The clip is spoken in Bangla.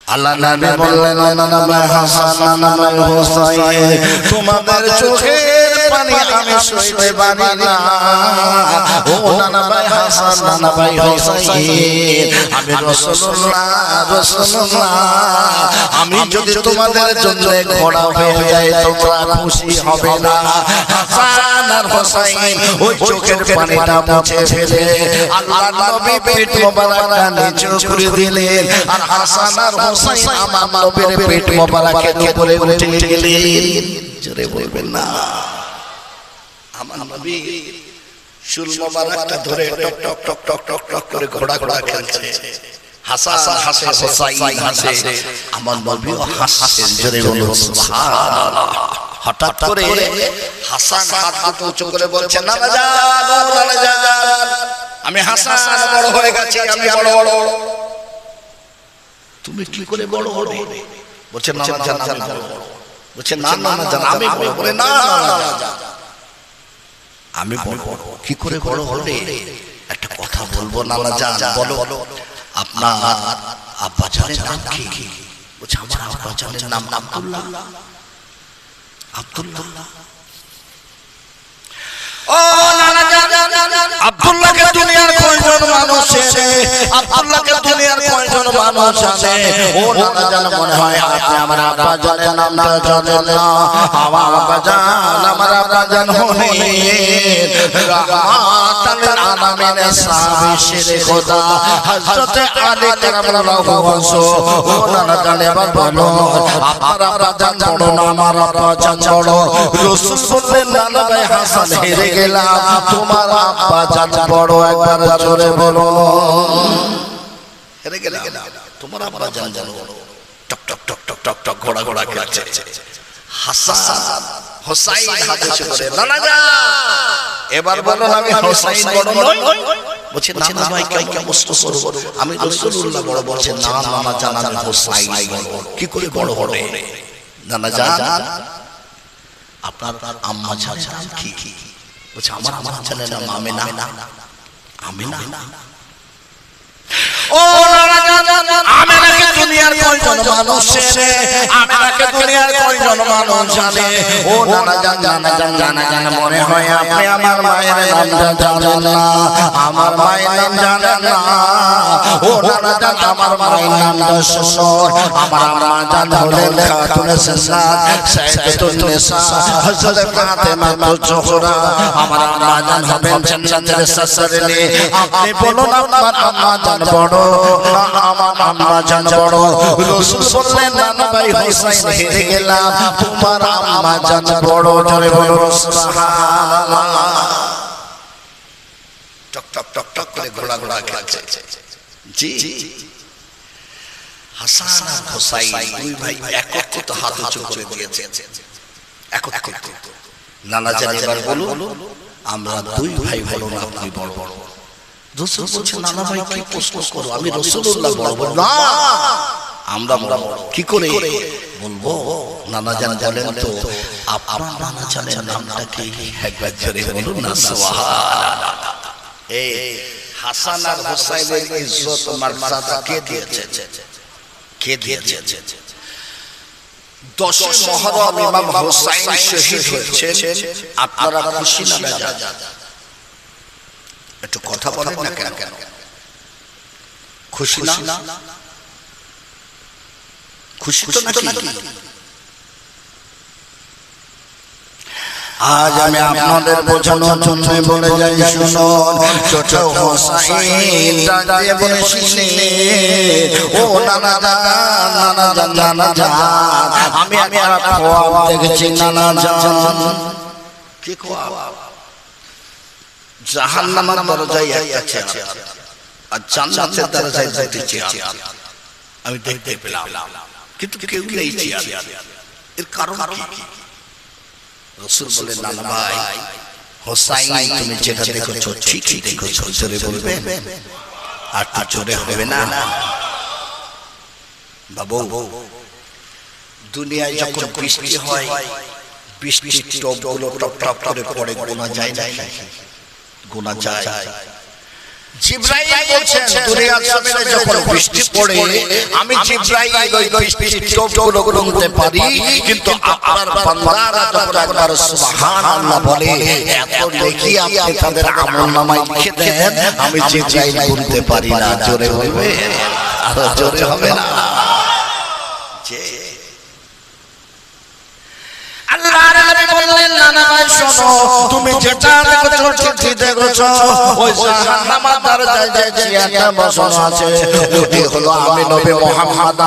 আল্লাহ নবী বললেন নানা ভাই হাসান নানা ভাই হোসেন তোমাদের চোখের পানি আমি সইতে পারি না ও নানা ভাই হাসান নানা ভাই হোসেন আমি রাসূলুল্লাহ আমি যদি তোমাদের জন্য ঘোড়া হয়ে যাই তোমরা খুশি হবে না হাসান আর হোসেন ওই চোখের পানিটা মুছে ফেলে আল্লাহ নবী পেট মোবারকটা নিচু করে দিলেন আর হাসান আর হোসেন আমার নবীর পেট মোবারকের উপরে উঠে গেলেন জোরে বলবেন না আমার নবী চুল মোবারকটা ধরে টক টক টক টক টক টক করে ঘোড়া ঘোড়া খেলছে হাসান হাসে হোসেন হাসে আমার নবীও হাসছেন জোরে বলুন সুবহানাল্লাহ হঠাৎ করে হাসান হাত উঁচু করে বলছেন নানা জান আমি হাসান বড় হয়ে গেছি আমি বড় বড় তুমি কি করে বড় হলে বলছে নানা জান আমি বড় বলছে না নানা জান আমি বড় বলে না আমি বড় কি করে বড় হলে একটা কথা বলবো নানা জান বলো আপনার আব্বা জানের নাম কি বলছে আমার আব্বা জানের নাম আব্দুল্লাহ আব্দুল্লাহ ও নানা জান আব্দুল্লাহকে দুনিয়ার কয়জন মানুষ চেনে আব্দুল্লাহকে দুনিয়ার কয়জন মানুষ জানে ও নানা জান মনে হয় আপনি আমার আব্বা জানের নামটা জানেন না আমার আব্বা জান আমার আব্বা জান হলেন রাহমাতাল আলামিন সাহাবী শেরে খোদা হযরত আলী কারামাল্লাহু ওয়াজহু ও নানা জান এবার বলো আপনার আব্বা জান বড় না আমার আব্বা জান বড় রাসূল বললেন নানা ভাই হাসান হেরে গেলাম তোমার আব্বা জান বড় একবার জোরে বলো হেরে গেলাম তোমার আব্বা জান বড় টক টক টক টক টক টক ঘোড়া ঘোড়া খেলছে হাসান হোসেন হাদিস করে নানা জান এবার বলো আমি হোসেন বড় নই বলছে নানা ভাই কি কষ্ট করব আমি রাসূলুল্লাহ বড় বলছে না নানা জান আমি হোসেন বড় কি করে বড় হবে নানা জান আপনার আম্মা জান কি বলছে আমার আম্মা জানের নাম আমিনা আমিনা ও নানা জান আমিনাকে দুনিয়ার কয়জন মানুষ চেনে আমিনাকে দুনিয়ার কয়জন মানুষ জানে ও নানা জান মনে হয় আপনি আমার মায়ের নামটা জানেন না আমার মায়ের নাম জানেন না ও নানা জান আমার মায়ের নামটা শুনো আমার আম্মা জান হলেন খাতুনে সাসাত সাইয়্যিদাতুন নিসা হযরত ফাতেমা জোহরা আমার আম্মা জান হবেন জান্নাতের সাসরিনে আপনি বলুন আপনার আম্মা জান বড় না আমার আম্মা জান বড় রাসূল বললেন নানা ভাই হোসেন হেরে গেলাম তোমার আম্মা জান বড় জোরে বলো সুবহানাল্লাহ টক টক টক টক করে ঘোড়া ঘোড়া খেলছে জি হাসান আর হোসেন দুই ভাই একত্রিত হাত উঁচু করে দিয়েছে একত্রিত নানা জান এবার বলুন আমরা দুই ভাই বড় না আপনি বড় রাসূল বলছেন নানা ভাই কি প্রশ্ন করো আমি রাসূলুল্লাহ বলবো না আমরা কি করে বলবো নানা জান বলেন তো আপনার নানা জানের নামটা কি একবার জোরে বলুন না সুবহানাল্লাহ এই হাসান আর হোসেনের ইজ্জত মর্যাদা কে দিয়েছে 10 মুহররম ইমাম হোসেন শহীদ হয়েছেন আপনারা খুশি না বেজার একটু কথা বলেন না কেন খুশি না খুশি তো নাকি আজ আমি আপনাদের বোঝানোর জন্য বলে যাই শুনুন ছোট হোসেন ডাকে বলেছিলেন ও নানা জান আমি একটা খোয়াব দেখেছি নানা জান কি খোয়াব জাহান্নামের দরজায় একটা চেয়ার আর জান্নাতের দরজায় দুটি চেয়ার আমি দেখতে পেলাম কিন্তু কেউ নেই চেয়ার এর কারণ কি রাসূল বলেন নানা ভাই হোসেন তুমি যেটা দেখছো ঠিকই দেখছো জোরে বলবেন আর তো জোরে হবে না বাবু দুনিয়ায় যখন বৃষ্টি হয় বৃষ্টির টপগুলো টপ টপ করে পড়ে গোনা যায় জিবরাইল বলছেন দুনিয়ার জমিনে যখন বৃষ্টি পড়ে আমি জিবরাইল ওই বৃষ্টির টোপগুলো গুনতে পারি, কিন্তু আপনার বান্দারা যখন একবার সুবহানাল্লাহ বলে এত নেকি আপনি তাদের আমলনামায় লিখে দেন, আমি জিবরাইল গুনতে পারি না। জোরে হবে আর জোরে হবে না। আল্লাহর নবী বললেন না না ভাই শোনো, তুমি যেটা দেখছো ঠিক দেখছো, ওই জাহান্নামের দরজায় যে একটা বসানো আছে ওটি হলো আমি নবী মুহাম্মদ।